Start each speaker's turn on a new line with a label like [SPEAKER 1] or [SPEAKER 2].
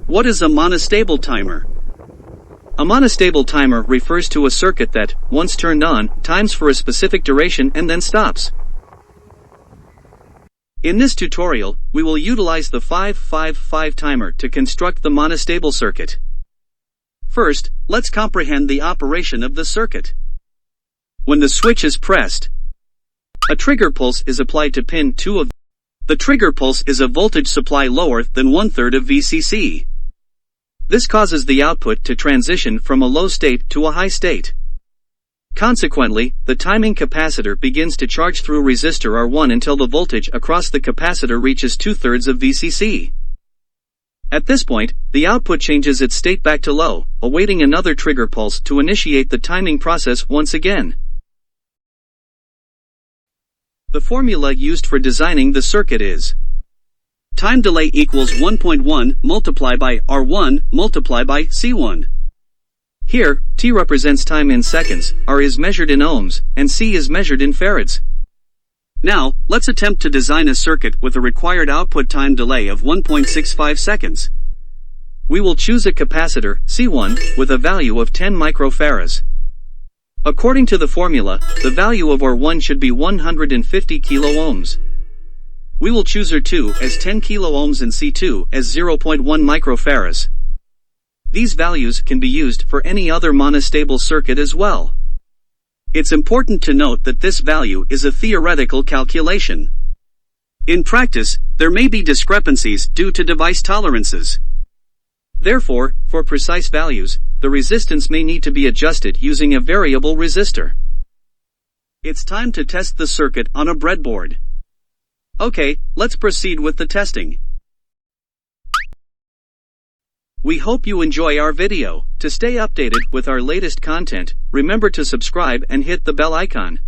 [SPEAKER 1] What is a monostable timer? A monostable timer refers to a circuit that, once turned on, times for a specific duration and then stops. In this tutorial, we will utilize the 555 timer to construct the monostable circuit. First, let's comprehend the operation of the circuit. When the switch is pressed, a trigger pulse is applied to pin 2 of the trigger pulse is a voltage supply lower than 1/3 of VCC. This causes the output to transition from a low state to a high state. Consequently, the timing capacitor begins to charge through resistor R1 until the voltage across the capacitor reaches 2/3 of VCC. At this point, the output changes its state back to low, awaiting another trigger pulse to initiate the timing process once again. The formula used for designing the circuit is time delay equals 1.1 multiplied by R1 multiplied by C1. Here, T represents time in seconds, R is measured in ohms, and C is measured in farads. Now, let's attempt to design a circuit with a required output time delay of 1.65 seconds. We will choose a capacitor, C1, with a value of 10 microfarads. According to the formula, the value of R1 should be 150 kiloohms. We will choose R2 as 10 kiloohms and C2 as 0.1 microfarads. These values can be used for any other monostable circuit as well. It's important to note that this value is a theoretical calculation. In practice, there may be discrepancies due to device tolerances. Therefore, for precise values, the resistance may need to be adjusted using a variable resistor. It's time to test the circuit on a breadboard. Okay, let's proceed with the testing. We hope you enjoy our video. To stay updated with our latest content, remember to subscribe and hit the bell icon.